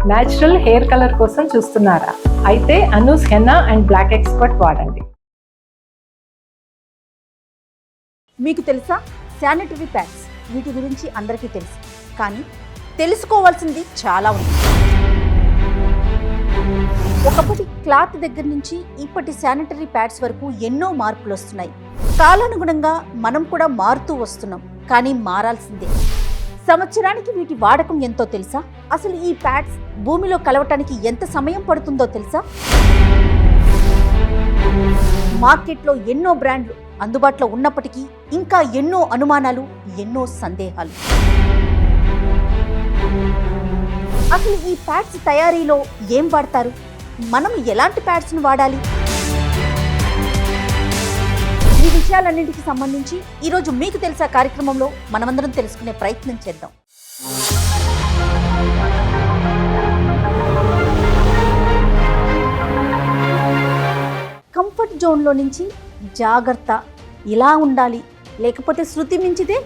Natural hair colour కోసం చూస్తున్నారా? అయితే Anoos henna and black expert వాడండి. మీకు తెలుసా శానిటరీ ప్యాడ్స్ వీటి గురించి అందరికీ తెలుసు, కానీ తెలుసుకోవాల్సింది చాలా ఉంది. ఒకప్పటి క్లాత్ దగ్గర నుంచి ఇప్పటి శానిటరీ ప్యాడ్స్ వరకు ఎన్నో మార్పులు వస్తున్నాయి. కాలానుగుణంగా మనం కూడా మారుతూ వస్తున్నాం, కానీ మారాల్సిందే. సంవత్సరానికి వీటి వాడకం ఎంతో తెలుసా? అసలు ఈ ప్యాడ్స్ భూమిలో కలవటానికి ఎంత సమయం పడుతుందో తెలుసా? మార్కెట్లో ఎన్నో బ్రాండ్లు అందుబాటులో ఉన్నప్పటికీ ఇంకా ఎన్నో అనుమానాలు, ఎన్నో సందేహాలు. అసలు ఈ ప్యాడ్స్ తయారీలో ఏం వాడతారు? మనం ఎలాంటి ప్యాడ్స్ను వాడాలి? ఈ విషయాలన్నింటికి సంబంధించి ఈరోజు మీకు తెలుసా కార్యక్రమంలో మనమందరం తెలుసుకునే ప్రయత్నం చేద్దాం. కంఫర్ట్ జోన్లో నుంచి జాగ్రత్త, ఇలా ఉండాలి, లేకపోతే శృతి మించితే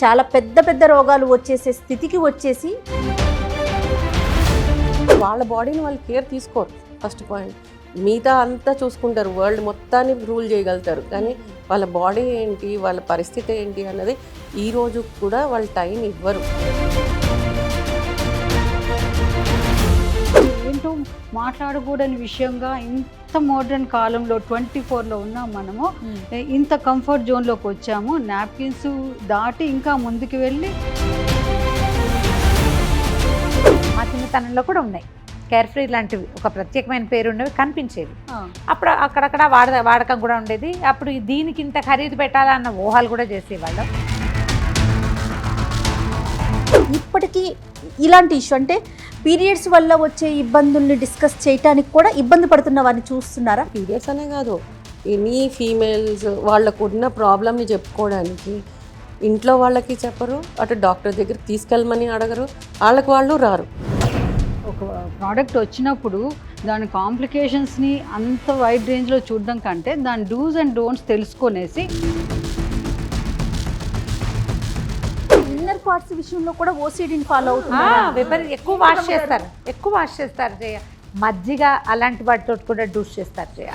చాలా పెద్ద పెద్ద రోగాలు వచ్చేసే స్థితికి వచ్చేసి వాళ్ళ బాడీని వాళ్ళు కేర్ తీసుకోరు. ఫస్ట్ పాయింట్, మిగతా అంతా చూసుకుంటారు, వరల్డ్ మొత్తాన్ని రూల్ చేయగలుగుతారు, కానీ వాళ్ళ బాడీ ఏంటి, వాళ్ళ పరిస్థితి ఏంటి అన్నది ఈ రోజు కూడా వాళ్ళు టైం ఇవ్వరు. ఏంటో మాట్లాడకూడని విషయంగా ఇంత మోడర్న్ కాలంలో 24లో ఉన్నాం మనము. ఇంత కంఫర్ట్ జోన్లోకి వచ్చాము. నాప్కిన్స్ దాటి ఇంకా ముందుకు వెళ్ళి మా చిన్నతనంలో కూడా ఉన్నాయి. కేర్ఫ్రీ లాంటివి ఒక ప్రత్యేకమైన పేరు ఉన్నవి కనిపించేవి. అప్పుడు అక్కడక్కడ వాడకం కూడా ఉండేది. అప్పుడు దీనికి ఇంత ఖరీదు పెట్టాలన్న ఊహలు కూడా చేసేవాళ్ళం. ఇప్పటికీ ఇలాంటి ఇష్యూ అంటే పీరియడ్స్ వల్ల వచ్చే ఇబ్బందుల్ని డిస్కస్ చేయడానికి కూడా ఇబ్బంది పడుతున్న వారిని చూస్తున్నారా? పీరియడ్స్ అనే కాదు, ఎనీ ఫీమేల్స్ వాళ్ళకు ఉన్న ప్రాబ్లమ్ని చెప్పుకోవడానికి ఇంట్లో వాళ్ళకి చెప్పరు, అటు డాక్టర్ దగ్గరికి తీసుకెళ్ళమని అడగరు, వాళ్ళకి వాళ్ళు రారు. ఒక ప్రోడక్ట్ వచ్చినప్పుడు దాని కాంప్లికేషన్స్ని అంత వైడ్ రేంజ్లో చూడడం కంటే దాని డూస్ అండ్ డోంట్స్ తెలుసుకొనేసి ఇన్నర్ పార్ట్స్ విషయంలో కూడా ఓసిడీని ఫాలో అవుతున్నారు. ఎక్కువ వాష్ చేస్తారు జయ. మజ్జిగ అలాంటి వాటితో కూడా డూస్ చేస్తారు జయ.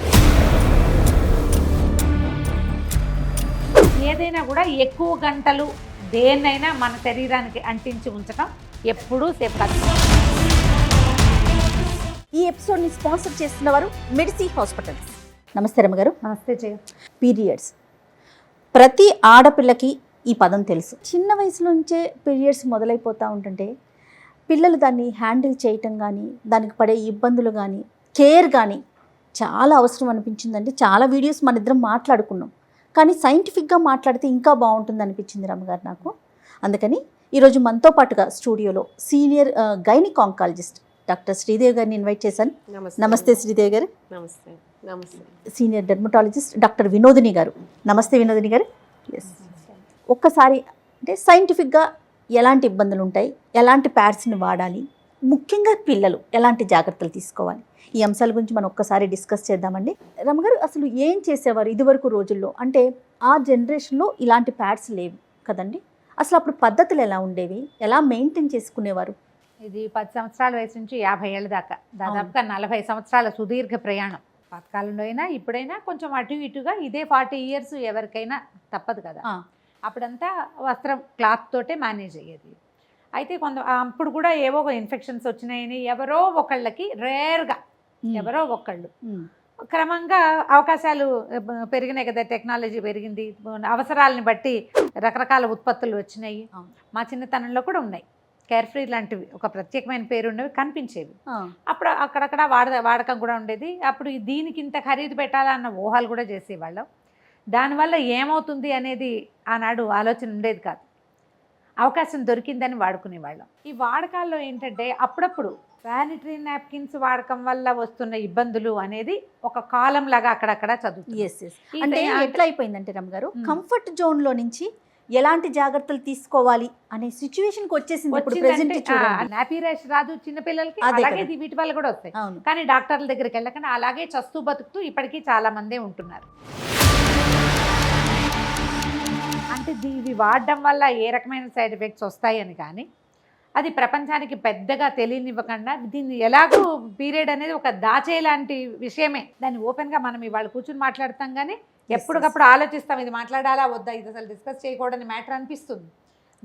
ఏదైనా కూడా ఎక్కువ గంటలు దేన్నైనా మన శరీరానికి అంటించి ఉంచడం ఎప్పుడూ సేఫ్ కాదు. ఈ ఎపిసోడ్ని స్పాన్సర్ చేస్తున్న వారు మెడిసి హాస్పిటల్స్. నమస్తే రమ్మగారు. నమస్తే జయ. పీరియడ్స్ ప్రతి ఆడపిల్లకి ఈ పదం తెలుసు. చిన్న వయసు నుంచే పీరియడ్స్ మొదలైపోతూ ఉంటుంటే పిల్లలు దాన్ని హ్యాండిల్ చేయటం కానీ, దానికి పడే ఇబ్బందులు కానీ, కేర్ కానీ చాలా అవసరం అనిపించిందండి. చాలా వీడియోస్ మన ఇద్దరం మాట్లాడుకున్నాం, కానీ సైంటిఫిక్గా మాట్లాడితే ఇంకా బాగుంటుంది అనిపించింది రమ్మగారు నాకు. అందుకని ఈరోజు మనతో పాటుగా స్టూడియోలో senior gynaec oncologist doctor Sridevi గారిని ఇన్వైట్ చేశాను. నమస్తే శ్రీదేవి గారు. నమస్తే. నమస్తే. సీనియర్ డెర్మటాలజిస్ట్ డాక్టర్ వినోదిని గారు. నమస్తే వినోదిని గారు. ఎస్, ఒక్కసారి అంటే సైంటిఫిక్గా ఎలాంటి ఇబ్బందులు ఉంటాయి, ఎలాంటి ప్యాడ్స్ని వాడాలి, ముఖ్యంగా పిల్లలు ఎలాంటి జాగ్రత్తలు తీసుకోవాలి, ఈ అంశాల గురించి మనం ఒక్కసారి డిస్కస్ చేద్దామండి. రమ్మగారు, అసలు ఏం చేసేవారు ఇదివరకు రోజుల్లో? అంటే ఆ జనరేషన్లో ఇలాంటి ప్యాడ్స్ లేవు కదండి. అసలు అప్పుడు పద్ధతులు ఎలా ఉండేవి, ఎలా మెయింటైన్ చేసుకునేవారు? ఇది 10 సంవత్సరాల వయసు నుంచి 50 ఏళ్ళ దాకా, దాదాపుగా 40 సంవత్సరాల సుదీర్ఘ ప్రయాణం. పాతకాలంలో అయినా ఇప్పుడైనా కొంచెం అటు ఇటుగా ఇదే 40 ఇయర్స్ ఎవరికైనా తప్పదు కదా. అప్పుడంతా వస్త్రం క్లాత్ తోటే మేనేజ్ అయ్యేది. అయితే అప్పుడు కూడా ఏవో ఇన్ఫెక్షన్స్ వచ్చినాయని ఎవరో ఒకళ్ళకి రేర్గా ఎవరో ఒకళ్ళు, క్రమంగా అవకాశాలు పెరిగినాయి కదా, టెక్నాలజీ పెరిగింది, అవసరాలని బట్టి రకరకాల ఉత్పత్తులు వచ్చినాయి. మా చిన్నతనంలో కూడా ఉన్నాయి. కేర్ఫ్రీ లాంటివి ఒక ప్రత్యేకమైన పేరు ఉన్నవి కనిపించేవి. అప్పుడు అక్కడక్కడ వాడకం కూడా ఉండేది. అప్పుడు దీనికి ఇంత ఖరీదు పెట్టాలన్న ఊహలు కూడా చేసేవాళ్ళం. దానివల్ల ఏమవుతుంది అనేది ఆనాడు ఆలోచన ఉండేది కాదు. అవకాశం దొరికిందని వాడుకునేవాళ్ళం. ఈ వాడకాల్లో ఏంటంటే అప్పుడప్పుడు శానిటరీ నాప్కిన్స్ వాడకం వల్ల వస్తున్న ఇబ్బందులు అనేది ఒక కాలం లాగా అక్కడక్కడ చదువుతుంది. అంటే ఎట్లా అయిపోయిందంటే రమ్మగారు, కంఫర్ట్ జోన్లో నుంచి ఎలాంటి జాగ్రత్తలు తీసుకోవాలి అనే సిచ్యువేషన్కి వచ్చేసింది. నాపీ ర్యాష్ రాదు చిన్నపిల్లలకి, అలాగే వీటి వల్ల కూడా వస్తాయి. కానీ డాక్టర్ల దగ్గరికి వెళ్ళకుండా అలాగే చస్తూ బతుకుతూ ఇప్పటికీ చాలా మందే ఉంటున్నారు. అంటే ఇవి వాడడం వల్ల ఏ రకమైన సైడ్ ఎఫెక్ట్స్ వస్తాయని కానీ అది ప్రపంచానికి పెద్దగా తెలియనివ్వకుండా దీన్ని ఎలాగో పీరియడ్ అనేది ఒక దాచే లాంటి విషయమే. దాన్ని ఓపెన్గా మనం ఇవాళ కూర్చుని మాట్లాడతాం కానీ ఎప్పటికప్పుడు ఆలోచిస్తాం ఇది మాట్లాడాలా వద్దా, ఇది అసలు డిస్కస్ చేయకూడని మ్యాటర్ అనిపిస్తుంది.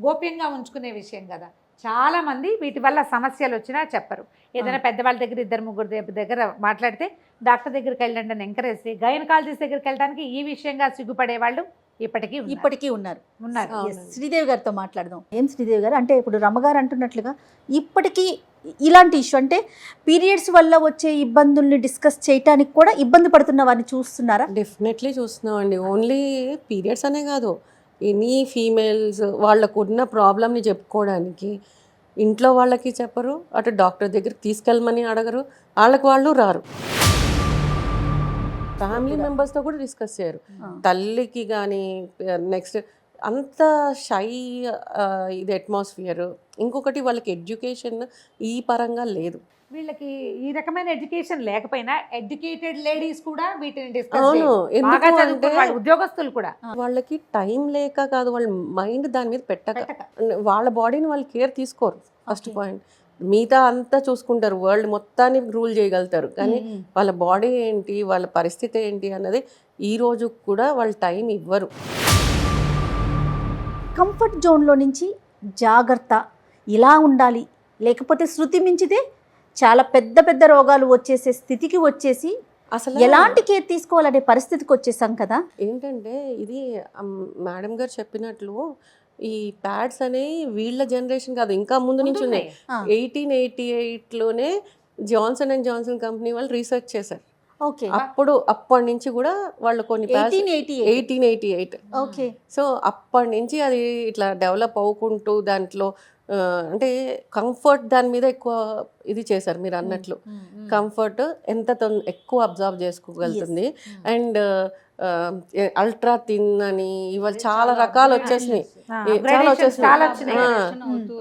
గోప్యంగా ఉంచుకునే విషయం కదా. చాలామంది వీటి వల్ల సమస్యలు వచ్చినా చెప్పరు. ఏదైనా పెద్దవాళ్ళ దగ్గర 2-3 దగ్గర మాట్లాడితే డాక్టర్ దగ్గరికి వెళ్ళండి అని ఎంకరేజ్ చేసి గైనకాలజిస్ట్ దగ్గరికి వెళ్ళడానికి ఈ విషయంగా సిగ్గుపడే వాళ్ళు ఇప్పటికీ ఉన్నారు. అవునండి. శ్రీదేవి గారితో మాట్లాడదాం. ఏం శ్రీదేవి గారు, అంటే ఇప్పుడు రమ్మగారు అంటున్నట్లుగా ఇప్పటికీ ఇలాంటి ఇష్యూ అంటే పీరియడ్స్ వల్ల వచ్చే ఇబ్బందుల్ని డిస్కస్ చేయడానికి కూడా ఇబ్బంది పడుతున్న వారిని చూస్తున్నారా? డెఫినెట్లీ చూస్తున్నామండి. ఓన్లీ పీరియడ్స్ అనే కాదు, ఎనీ ఫీమేల్స్ వాళ్ళకు ఉన్న ప్రాబ్లమ్ని చెప్పుకోవడానికి ఇంట్లో వాళ్ళకి చెప్పరు, అటు డాక్టర్ దగ్గరికి తీసుకెళ్ళమని అడగరు, వాళ్ళు రారు. ఫ్యామిలీ మెంబర్స్తో కూడా డిస్కస్ చేయరు. తల్లికి కానీ నెక్స్ట్ అంత షై ఇది అట్మాస్ఫియర్. ఇంకొకటి వాళ్ళకి ఎడ్యుకేషన్ ఈ పరంగా లేదు. వీళ్ళకి ఈ రకమైన ఎడ్యుకేషన్ లేకపోయినా ఎడ్యుకేటెడ్ లేడీస్ కూడా వీటిని డిస్కస్ అవును, ఎందుకు అంటే ఉద్యోగస్తులు కూడా వాళ్ళకి టైం లేక కాదు, వాళ్ళ మైండ్ దాని మీద పెట్టక వాళ్ళ బాడీని వాళ్ళు కేర్ తీసుకోరు. First point. మిగతా అంతా చూసుకుంటారు, వరల్డ్ మొత్తాన్ని రూల్ చేయగలుగుతారు, కానీ వాళ్ళ బాడీ ఏంటి, వాళ్ళ పరిస్థితి ఏంటి అన్నది ఈ రోజు కూడా వాళ్ళు టైం ఇవ్వరు. కంఫర్ట్ జోన్లో నుంచి జాగ్రత్త, ఇలా ఉండాలి, లేకపోతే శృతి మించితే చాలా పెద్ద పెద్ద రోగాలు వచ్చేసే స్థితికి వచ్చేసి అసలు ఎలాంటి కేర్ తీసుకోవాలనే పరిస్థితికి వచ్చేసాం కదా. ఏంటంటే ఇది మేడం గారు చెప్పినట్లు ఈ ప్యాడ్స్ అనేవి వీళ్ళ జనరేషన్ కాదు, ఇంకా ముందు నుంచి ఉన్నాయి. 1888లోనే జాన్సన్ అండ్ జాన్సన్ కంపెనీ వాళ్ళు రీసెర్చ్ చేశారు. ఓకే, అప్పటి నుంచి కూడా వాళ్ళు కొన్ని 1888. ఓకే, సో అప్పటి నుంచి అది ఇట్లా డెవలప్ అవ్వుకుంటూ దాంట్లో అంటే కంఫర్ట్ దాని మీద ఎక్కువ ఇది చేశారు. మీరు అన్నట్లు కంఫర్ట్ ఎంత ఎక్కువ అబ్జర్వ్ చేసుకోగలుగుతుంది, అండ్ అల్ట్రా థిన్ అని ఇవాళ చాలా రకాలు వచ్చేసినాయి,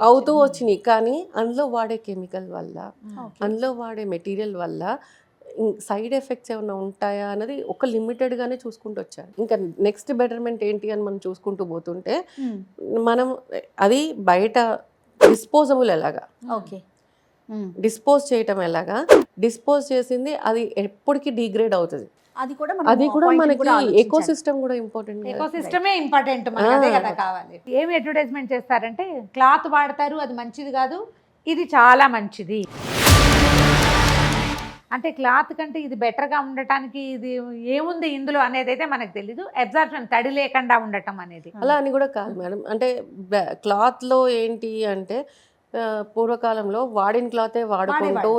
అవుతూ వచ్చినాయి. కానీ అందులో వాడే కెమికల్ వల్ల, అందులో వాడే మెటీరియల్ వల్ల సైడ్ ఎఫెక్ట్స్ ఏమైనా ఉంటాయా అన్నది ఒక లిమిటెడ్గానే చూసుకుంటూ వచ్చారు. ఇంకా నెక్స్ట్ బెటర్మెంట్ ఏంటి అని మనం చూసుకుంటూ పోతుంటే మనం అది బయట డిస్పోజబుల్ ఎలాగా, ఓకే, డిస్పోజ్ చేయటం ఎలాగా, డిస్పోజ్ చేసింది అది ఎప్పటికీ డిగ్రేడ్ అవుతుంది. అది కూడా మనకి ఎకో సిస్టమ్ కూడా ఇంపార్టెంట్. ఎకో సిస్టమే ఇంపార్టెంట్, అదే కదా కావాలి. ఏమి అడ్వర్టైజ్మెంట్ చేస్తారంటే క్లాత్ వాడతారు, అది మంచిది కాదు, ఇది చాలా మంచిది అంటే క్లాత్ కంటే ఇది బెటర్గా ఉండటానికి ఇది ఏముంది ఇందులో అనేది అయితే మనకు తెలీదు. అబ్జార్ప్షన్ తడి లేకుండా ఉండటం అనేది అలా అని కూడా కాదు మేడం. అంటే క్లాత్లో ఏంటి అంటే పూర్వకాలంలో వాడిన క్లాతే వాడుకుంటూ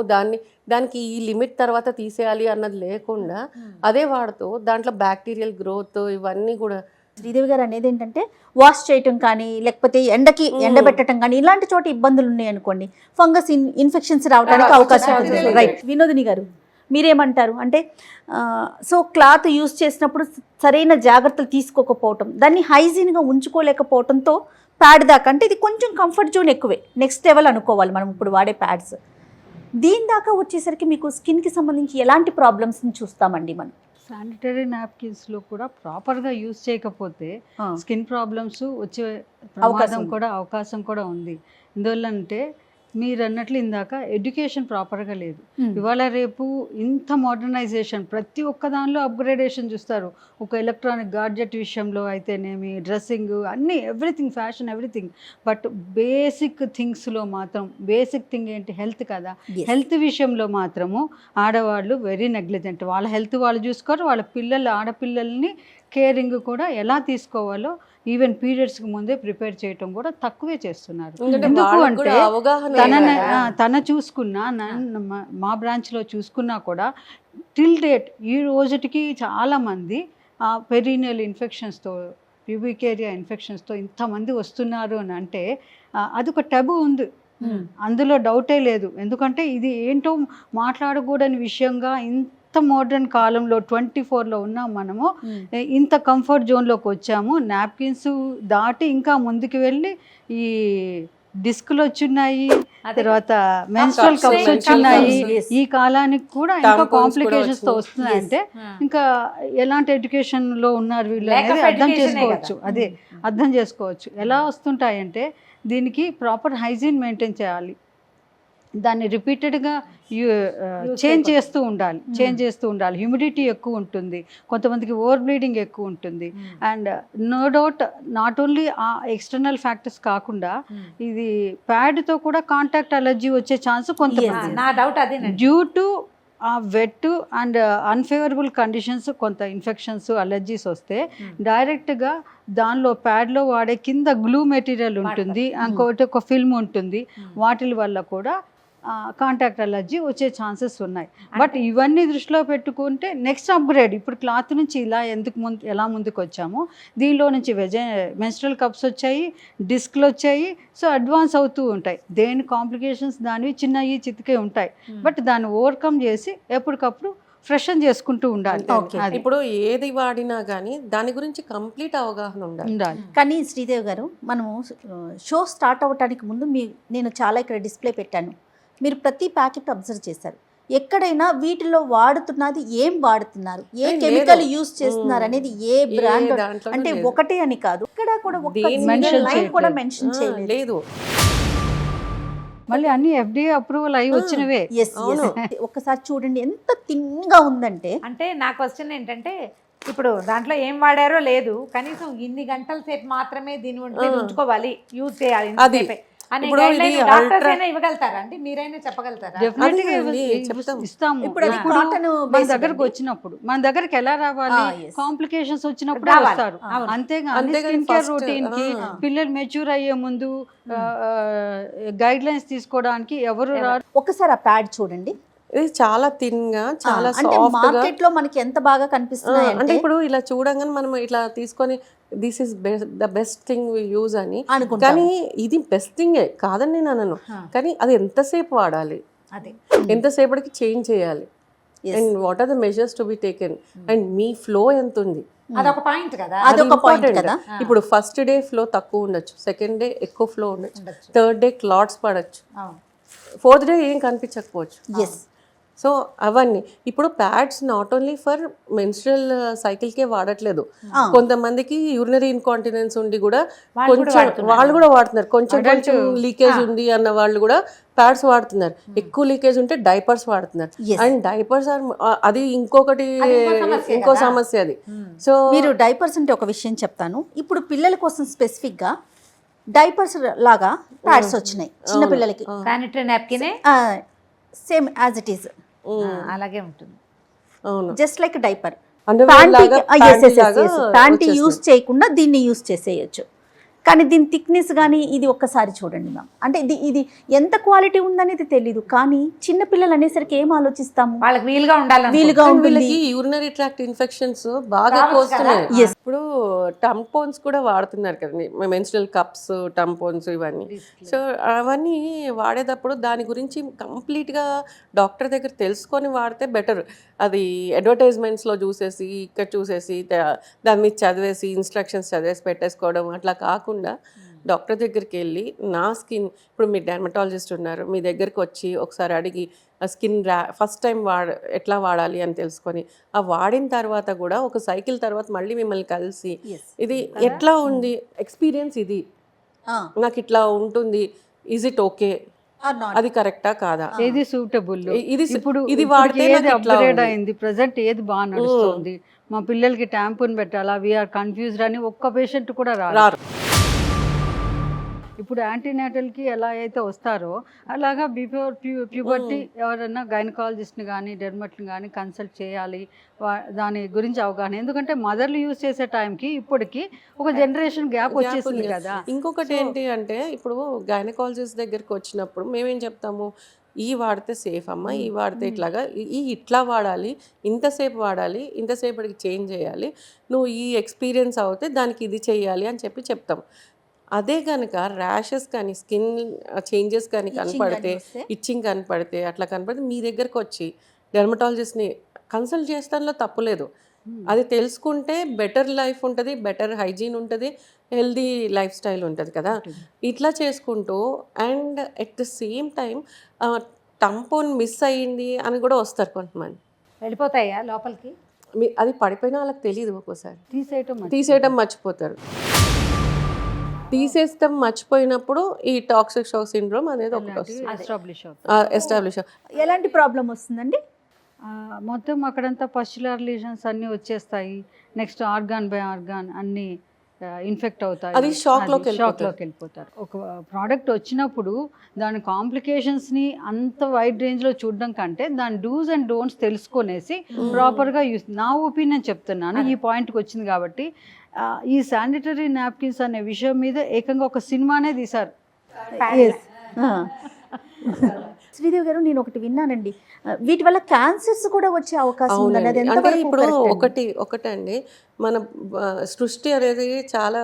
దానికి ఈ లిమిట్ తర్వాత తీసేయాలి అన్నది లేకుండా అదే వాడుతూ దాంట్లో బ్యాక్టీరియల్ గ్రోత్ ఇవన్నీ కూడా. శ్రీదేవి గారు అనేది ఏంటంటే వాష్ చేయటం కానీ లేకపోతే ఎండబెట్టడం కానీ ఇలాంటి చోట ఇబ్బందులు ఉన్నాయి అనుకోండి, ఫంగస్ ఇన్ఫెక్షన్స్ రావడానికి అవకాశం ఉంటుంది. రైట్, వినోదిని గారు మీరేమంటారు? అంటే సో క్లాత్ యూస్ చేసినప్పుడు సరైన జాగ్రత్తలు తీసుకోకపోవటం, దాన్ని హైజీన్గా ఉంచుకోలేకపోవడంతో ప్యాడ్ దాకా, అంటే ఇది కొంచెం కంఫర్ట్ జోన్ ఎక్కువే, నెక్స్ట్ లెవెల్ అనుకోవాలి మనం ఇప్పుడు వాడే ప్యాడ్స్. దీని దాకా వచ్చేసరికి మీకు స్కిన్కి సంబంధించి ఎలాంటి ప్రాబ్లమ్స్ని చూస్తామండి మనం? శానిటరీ నాప్కిన్స్లో కూడా ప్రాపర్గా యూజ్ చేయకపోతే స్కిన్ ప్రాబ్లమ్స్ వచ్చే అవకాశం కూడా ఉంది. ఎందువల్ల అంటే మీరు అన్నట్లు ఇందాక ఎడ్యుకేషన్ ప్రాపర్గా లేదు. ఇవాళ రేపు ఇంత మోడర్నైజేషన్, ప్రతి ఒక్క దానిలో అప్గ్రేడేషన్ చూస్తారు. ఒక ఎలక్ట్రానిక్ గాడ్జెట్ విషయంలో అయితేనేమి, డ్రెస్సింగ్, అన్నీ, everything, fashion, everything. But basic థింగ్స్లో మాత్రం, బేసిక్ థింగ్ ఏంటి? హెల్త్ కదా. హెల్త్ విషయంలో మాత్రము ఆడవాళ్ళు వెరీ నెగ్లిజెంట్. వాళ్ళ హెల్త్ వాళ్ళు చూసుకోరు, వాళ్ళ ఆడపిల్లల్ని కేరింగ్ కూడా ఎలా తీసుకోవాలో ఈవెన్ పీరియడ్స్కి ముందే ప్రిపేర్ చేయటం కూడా తక్కువే చేస్తున్నారు. ఎందుకు అంటే తన చూసుకున్నా, మా బ్రాంచ్లో చూసుకున్నా కూడా టిల్ డేట్ ఈ రోజుటికి చాలామంది పెరీనియల్ ఇన్ఫెక్షన్స్తో, ప్యూబిక్ ఏరియా ఇన్ఫెక్షన్స్తో ఇంతమంది వస్తున్నారు అని అంటే అదొక టబు ఉంది, అందులో డౌటే లేదు. ఎందుకంటే ఇది ఏంటో మాట్లాడకూడని విషయంగా ఇంత మోడర్న్ కాలంలో 24లో ఉన్నాం మనము. ఇంత కంఫర్ట్ జోన్లోకి వచ్చాము. నాప్కిన్స్ దాటి ఇంకా ముందుకు వెళ్ళి ఈ డిస్కులు వచ్చున్నాయి, తర్వాత మెన్స్ట్రల్ కప్స్ వచ్చున్నాయి. ఈ కాలానికి కూడా ఇంకా కాంప్లికేషన్స్తో వస్తున్నాయంటే ఇంకా ఎలాంటి ఎడ్యుకేషన్లో ఉన్నారు వీళ్ళు అనేది అర్థం చేసుకోవచ్చు. అర్థం చేసుకోవచ్చు. ఎలా వస్తుంటాయంటే దీనికి ప్రాపర్ హైజీన్ మెయింటైన్ చేయాలి. దాన్ని రిపీటెడ్గా చేంజ్ చేస్తూ ఉండాలి. హ్యూమిడిటీ ఎక్కువ ఉంటుంది, కొంతమందికి ఓవర్ బ్లీడింగ్ ఎక్కువ ఉంటుంది. And no doubt not only ఆ ఎక్స్టర్నల్ ఫ్యాక్టర్స్ కాకుండా ఇది ప్యాడ్తో కూడా కాంటాక్ట్ అలర్జీ వచ్చే ఛాన్స్ కొంతమంది నా డౌట్ అదే డ్యూ టు ఆ వెట్ అండ్ అన్ఫేవరబుల్ కండిషన్స్, కొంత ఇన్ఫెక్షన్స్, అలర్జీస్ వస్తే డైరెక్ట్గా దానిలో ప్యాడ్లో వాడే కింద గ్లూ మెటీరియల్ ఉంటుంది, ఇంకోటి ఒక ఫిల్మ్ ఉంటుంది, వాటి వల్ల కూడా కాంటాక్ట్ అలర్జీ వచ్చే ఛాన్సెస్ ఉన్నాయి. బట్ ఇవన్నీ దృష్టిలో పెట్టుకుంటే నెక్స్ట్ అప్గ్రేడ్, ఇప్పుడు క్లాత్ నుంచి ఇలా ఎలా ముందుకు వచ్చామో దీనిలో నుంచి మెన్స్ట్రల్ కప్స్ వచ్చాయి, డిస్క్లు వచ్చాయి. సో అడ్వాన్స్ అవుతూ ఉంటాయి. దేని కాంప్లికేషన్స్ దానివి చిన్నవి చితికే ఉంటాయి. బట్ దాన్ని ఓవర్కమ్ చేసి ఎప్పటికప్పుడు ఫ్రెషన్ చేసుకుంటూ ఉండాలి. ఇప్పుడు ఏది వాడినా కానీ దాని గురించి కంప్లీట్ అవగాహన ఉండాలి. కానీ శ్రీదేవి గారు, మనము షో స్టార్ట్ అవ్వడానికి ముందు నేను చాలా ఇక్కడ డిస్ప్లే పెట్టాను, మీరు ప్రతి ప్యాకెట్ అబ్జర్వ్ చేశారు. ఎక్కడైనా వీటిలో వాడుతున్నది ఏం వాడుతున్నారు, ఏ కెమికల్ యూస్ చేస్తున్నారు అనేది, ఏ బ్రాండ్ అంటే ఒకటే అని కాదు, ఇక్కడ కూడా కూడా మెన్షన్ చేయలేదు. మళ్ళీ అన్ని FDA అప్రూవల్ అయి వచ్చినవే. ఒక్కసారి చూడండి ఎంత తిన్గా ఉందంటే. అంటే నా క్వశ్చన్ ఏంటంటే, ఇప్పుడు దాంట్లో ఏం వాడారో లేదు, కనీసం ఇన్ని గంటల సేపు మాత్రమే దీని ఉంచుకోవాలి, యూజ్ చేయాలి ఇవ్వగలుగుతారా అండి? మీరైనా చెప్పగలుగుతారా? ఇస్తాము. ఇప్పుడు మన దగ్గరకు వచ్చినప్పుడు, మన దగ్గరికి ఎలా రావాలి, కాంప్లికేషన్స్ వచ్చినప్పుడు వస్తారు. అంతేగాని స్కిన్ కేర్ రొటీన్ కి పిల్లలు మెచ్యూర్ అయ్యే ముందు గైడ్ లైన్స్ తీసుకోవడానికి ఎవరు రారు. ఒకసారి ఆ ప్యాడ్ చూడండి, ఇది చాలా థిన్ గా, చాలా మార్కెట్ లో మనకి ఎంత బాగా కనిపిస్తుంది అంటే ఇప్పుడు ఇలా చూడంగానే మనం ఇట్లా తీసుకొని this is the best thing we use అని, కానీ ఇది బెస్ట్ థింగే కాదని నేను అనను, కానీ అది ఎంతసేపు వాడాలి, ఎంతసేపటికి చేంజ్ చేయాలి, and what are the measures to be taken, and మీ ఫ్లో ఎంత ఉంది, అదొక పాయింట్ కదా. ఇప్పుడు ఫస్ట్ డే ఫ్లో తక్కువ ఉండొచ్చు, సెకండ్ డే ఎక్కువ ఫ్లో ఉండొచ్చు, థర్డ్ డే క్లాట్స్ పడచ్చు, ఫోర్త్ డే ఏం కనిపించకపోవచ్చు. సో అవన్నీ ఇప్పుడు pads not only for menstrual సైకిల్కే వాడట్లేదు, కొంతమందికి యూరినరీ ఇన్కాంటినెన్స్ ఉండి కూడా కొంచెం వాళ్ళు కూడా వాడుతున్నారు, కొంచెం లీకేజ్ ఉంది అన్న వాళ్ళు కూడా ప్యాడ్స్ వాడుతున్నారు, ఎక్కువ లీకేజ్ ఉంటే డైపర్స్ వాడుతున్నారు. అండ్ డైపర్స్ అది ఇంకో సమస్య అది. సో మీరు డైపర్స్ అంటే ఒక విషయం చెప్తాను, ఇప్పుడు పిల్లల కోసం స్పెసిఫిక్ గా డైపర్స్ లాగా ప్యాడ్స్ వచ్చినాయి చిన్న పిల్లలకి, sanitary napkin same as it is, అలాగే ఉంటుంది, just like diaper. Panty use చేయకుండా దీన్ని యూస్ చేసేయచ్చు. కానీ దీని థిక్నెస్ కానీ ఇది ఒక్కసారి చూడండి మ్యామ్, అంటే ఇది ఎంత క్వాలిటీ ఉందనేది తెలీదు, కానీ చిన్న పిల్లలు అనేసరికి ఏం ఆలోచిస్తాము, వాళ్ళకి వీలుగా ఉంటుంది. యూరినరీ ట్రాక్ట్ ఇన్ఫెక్షన్స్ బాగా వస్తున్నాయి. ఇప్పుడు టంపోన్స్ కూడా వాడుతున్నారు కదండి, మెన్స్ట్రల్ కప్స్, టంపోన్స్ ఇవన్నీ. సో అవన్నీ వాడేటప్పుడు దాని గురించి కంప్లీట్గా డాక్టర్ దగ్గర తెలుసుకొని వాడితే బెటర్. అది అడ్వర్టైజ్మెంట్స్లో చూసేసి ఇక్కడ చూసేసి దాని మీద చదివేసి ఇన్స్ట్రక్షన్స్ చదివేసి పెట్టేసుకోవడం అట్లా కాకుండా డాక్టర్ దగ్గరికి వెళ్ళి నా స్కిన్, ఇప్పుడు మీరు డెర్మటాలజిస్ట్ ఉన్నారు, మీ దగ్గరికి వచ్చి ఒకసారి అడిగి ఆ స్కిన్ ఫస్ట్ టైం ఎట్లా వాడాలి అని తెలుసుకొని ఆ వాడిన తర్వాత కూడా ఒక సైకిల్ తర్వాత మళ్ళీ మిమ్మల్ని కలిసి ఇది ఎట్లా ఉంది ఎక్స్పీరియన్స్, ఇది నాకు ఇట్లా ఉంటుంది, ఈజ్ ఇట్ ఓకే, అది కరెక్టా కాదా, ఏది సూటబుల్, ఇప్పుడు ఇది వాడితే అప్గ్రేడ్ అయింది, ప్రెసెంట్ ఏది బాగా నడుస్తుంది, మా పిల్లలకి ట్యాంపూన్ పెట్టాలా, వీఆర్ కన్ఫ్యూజ్డ్ అని ఒక్క పేషెంట్ కూడా రారు. ఇప్పుడు యాంటీనేటల్కి ఎలా అయితే వస్తారో అలాగా బిఫోర్ ప్యూబర్టీ ఎవరైనా గైనకాలజిస్ట్ని కానీ డెర్మట్ని కానీ కన్సల్ట్ చేయాలి, దాని గురించి అవగాహన. ఎందుకంటే మదర్లు యూజ్ చేసే టైంకి ఇప్పటికి ఒక జనరేషన్ గ్యాప్ వచ్చేసింది కదా. ఇంకొకటి ఏంటి అంటే ఇప్పుడు గైనకాలజిస్ట్ దగ్గరికి వచ్చినప్పుడు మేమేం చెప్తాము, ఈ వాడితే సేఫ్ అమ్మ, ఈ వాడితే ఇట్లాగా, ఇట్లా వాడాలి, ఇంతసేపు వాడాలి, ఇంతసేపటికి చేంజ్ చేయాలి, నువ్వు ఈ ఎక్స్పీరియన్స్ అవుతే దానికి ఇది చేయాలి అని చెప్తాం. అదే కనుక ర్యాషెస్ కానీ స్కిన్ చేంజెస్ కానీ కనపడితే, ఇచ్చింగ్ కనపడితే, అట్లా కనపడితే మీ దగ్గరకు వచ్చి డెర్మటాలజిస్ట్ని కన్సల్ట్ చేస్తానిలో తప్పులేదు. అది తెలుసుకుంటే బెటర్ లైఫ్ ఉంటుంది, బెటర్ హైజీన్ ఉంటుంది, హెల్దీ లైఫ్ స్టైల్ ఉంటుంది కదా. ఇట్లా చేసుకుంటూ and at the same time tampon miss అయ్యింది అని కూడా వస్తారు కొంతమంది, వెళ్ళిపోతాయా లోపలికి, అది పడిపోయినా వాళ్ళకి తెలియదు, ఒక్కోసారి తీసేయటం మర్చిపోతారు. తీసేస్తాం మర్చిపోయినప్పుడు ఈ టాక్సిక్ షాక్ సిండ్రోమ్ అనేది ఒకటి వస్తుంది, ఎస్టాబ్లిష్ అవుతుంది. ఎస్టాబ్లిష్. ఎలాంటి ప్రాబ్లం వస్తుందండి? మొత్తం అక్కడంతా పస్చులర్ లీజన్స్ అన్నీ వచ్చేస్తాయి. నెక్స్ట్ ఆర్గాన్ బై ఆర్గాన్ అన్నీ ఇన్ఫెక్ట్ అవుతాయి. అది షాక్లోకి వెళ్ళిపోతారు. ఒక ప్రోడక్ట్ వచ్చినప్పుడు దాని కాంప్లికేషన్స్ని అంత వైడ్ రేంజ్లో చూడడం కంటే దాని డూస్ అండ్ డోంట్స్ తెలుసుకొనేసి ప్రాపర్గా యూస్, నా ఒపీనియన్ చెప్తున్నాను, ఈ పాయింట్కి వచ్చింది కాబట్టి. ఈ శానిటరీ నాప్కిన్స్ అనే విషయం మీద ఏకంగా ఒక సినిమానే తీశారు. శ్రీదేవి గారు, నేను ఒకటి విన్నానండి, వీటి వల్ల క్యాన్సర్స్ కూడా వచ్చే అవకాశం ఉందండి. అది అంటే ఎంతవరకు ఇప్పుడు correct అండి? ఒకటండి, మన సృష్టి అనేది చాలా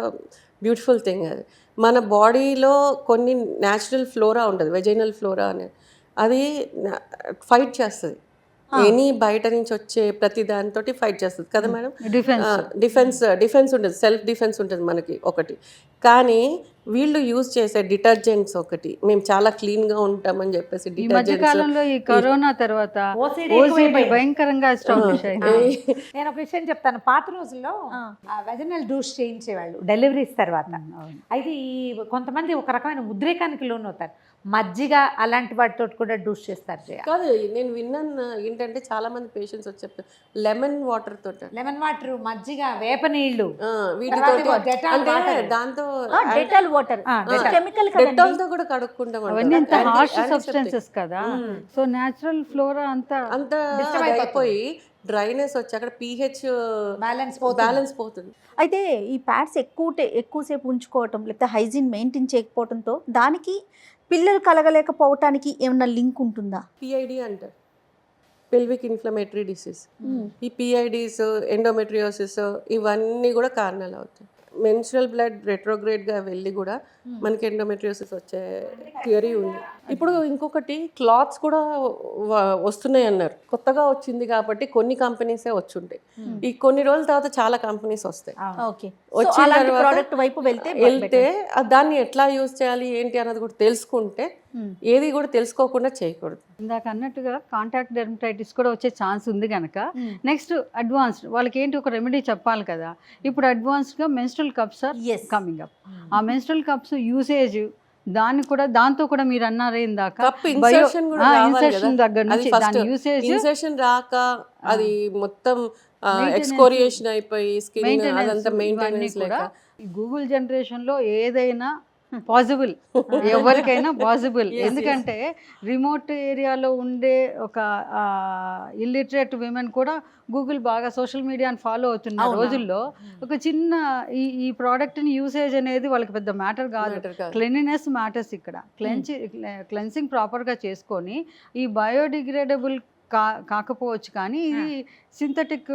బ్యూటిఫుల్ థింగ్. అది మన బాడీలో కొన్ని న్యాచురల్ ఫ్లోరా ఉంటుంది, వెజైనల్ ఫ్లోరా అనేది, అది ఫైట్ చేస్తుంది. ఎనీ బయట నుంచి వచ్చే ప్రతి దానితో ఫైట్ చేస్తుంది కదా మేడం. డిఫెన్స్ ఉంటుంది, సెల్ఫ్ డిఫెన్స్ ఉంటుంది మనకి ఒకటి. కానీ వీళ్ళు యూజ్ చేసే డిటర్జెంట్స్ ఒకటి, మేము చాలా క్లీన్ గా ఉంటామని చెప్పేసి ఈ మధ్య కాలంలో ఈ కరోనా తర్వాత భయంకరంగా ఎస్టాబ్లిష్ అయింది. నేను ఒక విషయం చెప్తాను. పాత రోజుల్లో వెజనల్ డూస్ చేయించేవాళ్ళు డెలివరీస్ తర్వాత. అయితే ఈ కొంతమంది ఒక రకమైన ఉద్రేకానికి లోనవుతారు. మజ్జిగ అలాంటి వాటితో కూడా డూస్ చేస్తారు. కాదు, నేను విన్నాను ఏంటంటే చాలా మంది పేషెంట్స్ వచ్చి చెప్తారు లెమన్ వాటర్ తోట, లెమన్ వాటర్, మజ్జిగ, వేప నీళ్లు, వీటితో దాంతో డెటాల్ వాటర్, కెమికల్ డెటాల్ తో కూడా కడుక్కుంటాం. అవన్నీ అంత హార్ష్ సబ్స్టెన్సెస్ కదా. సో న్యాచురల్ ఫ్లోరా అంతా అయిపోయి డ్రైనెస్ వచ్చి అక్కడ pH బ్యాలెన్స్ పోతుంది. అయితే ఈ ప్యాడ్స్ ఎక్కువసేపు ఉంచుకోవటం లేకపోతే హైజీన్ మెయింటైన్ చేయకపోవడంతో దానికి పిల్లలు కలగలేకపోవటానికి ఏమన్నా లింక్ ఉంటుందా? PID అంటారు, పెల్విక్ ఇన్ఫ్లమేటరీ డిసీజ్. ఈ PIDs, ఎండోమెట్రియోసిస్ ఇవన్నీ కూడా కారణాలు అవుతాయి. మెన్స్ట్రల్ బ్లడ్ రెట్రోగ్రేడ్గా వెళ్ళి కూడా మనకి ఎండోమెట్రియోసిస్ వచ్చే థియరీ ఉంది. ఇప్పుడు ఇంకొకటి క్లాత్స్ కూడా వస్తున్నాయి అన్నారు, కొత్తగా వచ్చింది కాబట్టి కొన్ని కంపెనీసే వచ్చుంటాయి. ఈ కొన్ని రోజుల తర్వాత చాలా కంపెనీస్ వస్తాయి. వచ్చిన ప్రోడక్ట్ వైపు వెళ్తే దాన్ని ఎట్లా యూజ్ చేయాలి ఏంటి అన్నది కూడా తెలుసుకుంటే, ఏది కూడా తెలుసుకోకుండా చేయకూడదు. ఇందాక అన్నట్టుగా కాంటాక్ట్ డెర్మటైటిస్ కూడా వచ్చే ఛాన్స్ ఉంది కనుక నెక్స్ట్ అడ్వాన్స్డ్ వాళ్ళకి ఏంటి ఒక రెమెడీ చెప్పాలి కదా. ఇప్పుడు అడ్వాన్స్డ్గా menstrual cups are coming up. ఆ మెన్స్ట్రల్ కప్స్ యూసేజ్ దాంతో కూడా మీరు అన్నారే ఇందాక, ఇన్సర్షన్ దగ్గర నుంచి దాని యూసేజ్, ఇన్సర్షన్ రాక అది మొత్తం ఎక్స్కోరియేషన్ అయిపోయి స్కిన్ అదంతా మెయింటెనెన్స్ లేక. గూగుల్ జనరేషన్ లో ఏదైనా పాసిబుల్, ఎవరికైనా పాసిబుల్. ఎందుకంటే రిమోట్ ఏరియాలో ఉండే ఒక ఇల్లిటరేట్ విమెన్ కూడా గూగుల్ బాగా సోషల్ మీడియాని ఫాలో అవుతున్న రోజుల్లో ఒక చిన్న ఈ ప్రోడక్ట్ని యూసేజ్ అనేది వాళ్ళకి పెద్ద మ్యాటర్ కాదు. క్లీనినెస్ మ్యాటర్స్ ఇక్కడ. క్లెన్సింగ్ ప్రాపర్గా చేసుకొని ఈ బయోడిగ్రేడబుల్ కాకపోవచ్చు కానీ ఇది సింథటిక్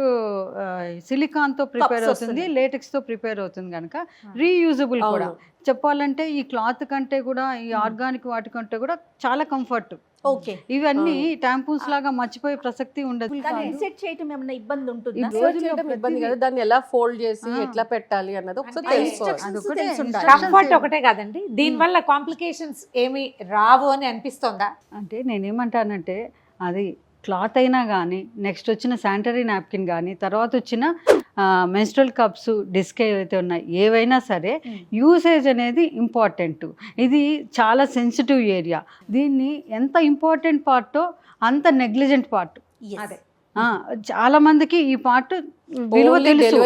సిలికాన్తో ప్రిపేర్ అవుతుంది, లేటెక్స్తో ప్రిపేర్ అవుతుంది కనుక రీయూజబుల్ కూడా. చెప్పాలంటే ఈ క్లాత్ కంటే కూడా ఈ ఆర్గానిక్ వాటి కంటే కూడా చాలా కంఫర్ట్. ఇవన్నీ టాంపూన్స్ లాగా మర్చిపోయే ప్రసక్తి ఉండదు. దాన్ని ఎలా ఫోల్డ్ చేసి ఎట్లా పెట్టాలి అన్నది ఒకసారి కంఫర్ట్ ఒకటే కాదండి, దీని వల్ల కాంప్లికేషన్స్ ఏమి రావు అని అనిపిస్తుందా? అంటే నేనేమంటానంటే అది క్లాత్ అయినా కానీ, నెక్స్ట్ వచ్చిన శానిటరీ నాప్కిన్ కానీ, తర్వాత వచ్చిన మెన్స్ట్రల్ కప్స్, డిస్క్ ఏవైతే ఉన్నాయి ఏవైనా సరే యూసేజ్ అనేది ఇంపార్టెంట్. ఇది చాలా సెన్సిటివ్ ఏరియా. దీన్ని ఎంత ఇంపార్టెంట్ పార్టో అంత నెగ్లిజెంట్ పార్ట్. అదే చాలా మందికి ఈ పార్ట్ విలువ తెలుసు,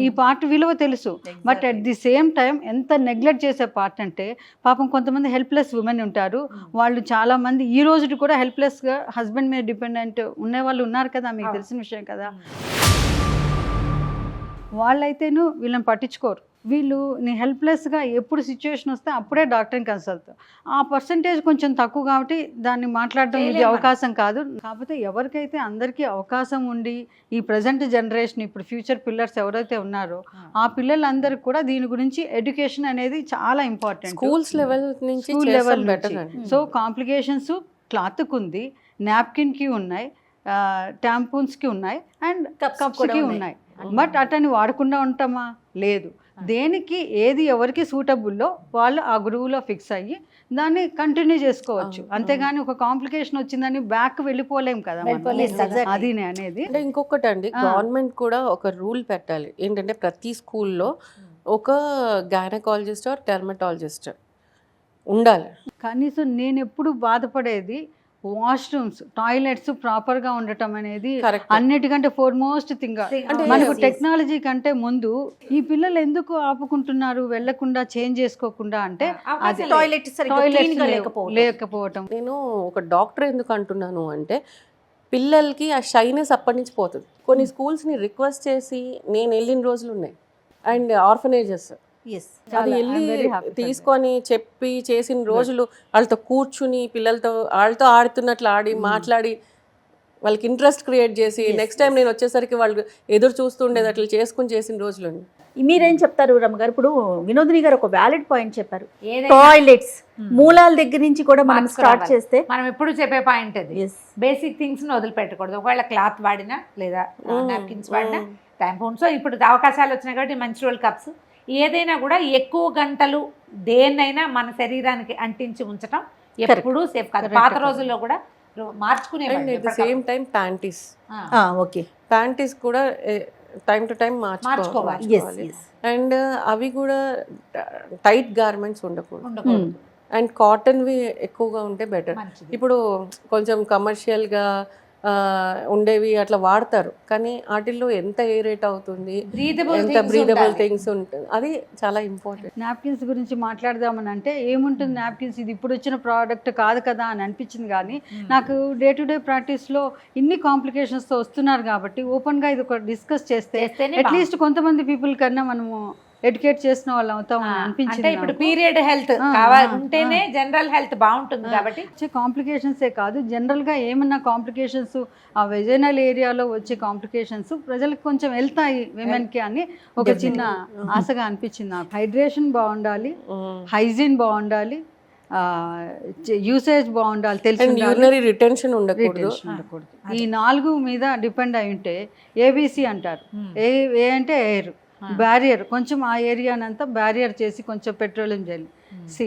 ఈ పార్ట్ విలువ తెలుసు. But at the same time ఎంత నెగ్లెక్ట్ చేసే పార్ట్ అంటే, పాపం కొంతమంది హెల్ప్లెస్ ఉమెన్ ఉంటారు. వాళ్ళు చాలా మంది ఈ రోజు కూడా హెల్ప్లెస్గా హస్బెండ్ మీద డిపెండెంట్ ఉండే వాళ్ళు ఉన్నారు కదా, మీకు తెలిసిన విషయం కదా. వాళ్ళైతేను వీళ్ళని పట్టించుకోరు. వీళ్ళు నీ హెల్ప్లెస్గా ఎప్పుడు సిచ్యువేషన్ వస్తే అప్పుడే డాక్టర్ని కన్సల్ట్. ఆ పర్సంటేజ్ కొంచెం తక్కువ కాబట్టి దాన్ని మాట్లాడడం ఇది అవకాశం కాదు. కాకపోతే ఎవరికైతే అందరికీ అవకాశం ఉండి ఈ ప్రజెంట్ జనరేషన్ ఇప్పుడు ఫ్యూచర్ పిల్లర్స్ ఎవరైతే ఉన్నారో ఆ పిల్లలందరికీ కూడా దీని గురించి ఎడ్యుకేషన్ అనేది చాలా ఇంపార్టెంట్. స్కూల్ లెవెల్ నుంచి. సో కాంప్లికేషన్స్ క్లాత్కి ఉంది, నాప్కిన్కి ఉన్నాయి, టాంపూన్స్కి ఉన్నాయి, అండ్ కప్స్కి ఉన్నాయి. బట్ అటని వాడకుండా ఉంటామా? లేదు. దేనికి ఏది ఎవరికి సూటబుల్లో వాళ్ళు ఆ గురువులో ఫిక్స్ అయ్యి దాన్ని కంటిన్యూ చేసుకోవచ్చు. అంతేగాని ఒక కాంప్లికేషన్ వచ్చిందని బ్యాక్ వెళ్ళిపోలేం కదా. అది అనేది. అంటే ఇంకొకటి అండి, గవర్నమెంట్ కూడా ఒక రూల్ పెట్టాలి ఏంటంటే ప్రతి స్కూల్లో ఒక గైనకాలజిస్ట్ ఆర్ డెర్మటాలజిస్ట్ ఉండాలి. కనీసం నేను ఎప్పుడు బాధపడేది వాష్రూమ్స్, టాయిలెట్స్ ప్రాపర్గా ఉండటం అనేది Correct. అన్నిటికంటే ఫోర్మోస్ట్ థింగ్. అంటే మనకు yes. టెక్నాలజీ కంటే ముందు ఈ పిల్లలు ఎందుకు ఆపుకుంటున్నారు వెళ్లకుండా, చేంజ్ చేసుకోకుండా అంటే అది టాయిలెట్ సరిగ్గా టాయిలెట్స్ clean గా లేకపోవడం. లేకపోవటం. నేను ఒక డాక్టర్ ఎందుకు అంటున్నాను అంటే పిల్లలకి ఆ షైనెస్ అప్పటి నుంచి పోతుంది. కొన్ని స్కూల్స్ని రిక్వెస్ట్ చేసి నేను వెళ్ళిన రోజులు ఉన్నాయి. And orphanages Yes. అది I'm వెళ్ళి very happy for తీసుకొని చెప్పి చేసిన రోజులు, వాళ్ళతో కూర్చుని వాళ్ళతో ఆడుతున్నట్లు ఆడి మాట్లాడి వాళ్ళకి ఇంట్రెస్ట్ క్రియేట్ చేసి నెక్స్ట్ టైం నేను వచ్చేసరికి వాళ్ళు ఎదురు చూస్తుండేది అట్లా చేసుకుని చేసిన రోజులు ఉన్నాయి. మీరేం చెప్తారు రమ్మ గారు? ఇప్పుడు వినోదిని గారు ఒక వ్యాలిడ్ పాయింట్ చెప్పారు. ఏదైనా టాయిలెట్స్ మూలాల దగ్గర నుంచి కూడా మనం మార్చుకు స్టార్ట్ రావాలి. చేస్తే మనం ఎప్పుడు చెప్పే పాయింట్ అది, Yes. బేసిక్ థింగ్స్ ని వదిలిపెట్టకూడదు. ఒకవేళ క్లాత్ వాడినా లేదా నాప్కిన్స్ వాడినా, టైంపూన్స్, ఇప్పుడు అవకాశాలు వచ్చినాయి కాబట్టి menstrual కప్స్, ఏదైనా కూడా ఎక్కువ గంటలు దేన్నైనా మన శరీరానికి అంటించి ఉంచడం ఎప్పుడూ సేఫ్ కాదు. పాత రోజుల్లో కూడా మార్చుకునే and at the same time panties okay. Panties కూడా టైం టు టైం మార్చుకోవాలి. మార్చుకోవాలి. అండ్ అవి కూడా టైట్ గార్మెంట్స్ ఉండకూడదు. అండ్ కాటన్వి ఎక్కువగా ఉంటే బెటర్. మంచిది. ఇప్పుడు కొంచెం కమర్షియల్గా ఉండేవి అట్లా వాడతారు, కానీ వాటిల్లో ఎంత ఎయిరేట్ అవుతుంది, ఎంత బ్రీదబుల్ థింగ్స్ ఉంటుంది, అది చాలా ఇంపార్టెంట్. నాప్కిన్స్ గురించి మాట్లాడదామని అంటే ఏముంటుంది నాప్కిన్స్, ఇది ఇప్పుడు వచ్చిన ప్రోడక్ట్ కాదు కదా అని అనిపించింది. కానీ నాకు డే టు డే ప్రాక్టీస్లో ఇన్ని కాంప్లికేషన్స్తో వస్తున్నారు కాబట్టి ఓపెన్గా ఇది ఒక డిస్కస్ చేస్తే అట్లీస్ట్ కొంతమంది పీపుల్ కన్నా మనము ఎడ్యుకేట్ చేసిన వాళ్ళు అవుతాం అంటే అనిపించింది. ఇప్పుడు పీరియడ్ హెల్త్ కావాలి ఉంటేనే జనరల్ హెల్త్ బాగుంటుంది కాబట్టి వచ్చే కాంప్లికేషన్సే కాదు, జనరల్గా ఏమన్నా కాంప్లికేషన్స్ ఆ వెజైనల్ ఏరియాలో వచ్చే కాంప్లికేషన్స్ ప్రజలకు కొంచెం వెళ్తాయి విమెన్కి అని ఒక చిన్న ఆశగా అనిపించింది నాకు. హైడ్రేషన్ బాగుండాలి, హైజీన్ బాగుండాలి, యూసేజ్ బాగుండాలి, తెలిసి యూరినరీ రిటెన్షన్ ఉండకూడదు. ఈ 4 మీద డిపెండ్ అయి ఉంటే ఏబిసి అంటారు. ఏ అంటే ఎయిర్ బ్యారియర్, కొంచెం ఆ ఏరియానంతా బ్యారియర్ చేసి కొంచెం పెట్రోలియం జెల్, సి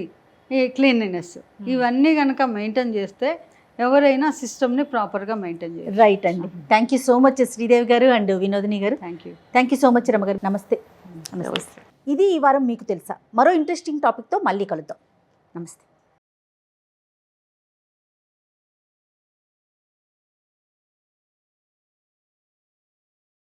ఈ క్లీన్లీనెస్, ఇవన్నీ కనుక మెయింటైన్ చేస్తే ఎవరైనా సిస్టమ్ని ప్రాపర్గా మెయింటైన్ చేయాలి. రైట్ అండి. Thank you so much Sridevi గారు అండ్ వినోదిని గారు. థ్యాంక్ యూ సో మచ్ రమ్మ గారు. నమస్తే. ఇది ఈ వారం మీకు తెలుసా. మరో ఇంట్రెస్టింగ్ టాపిక్తో మళ్ళీ కలుద్దాం. నమస్తే.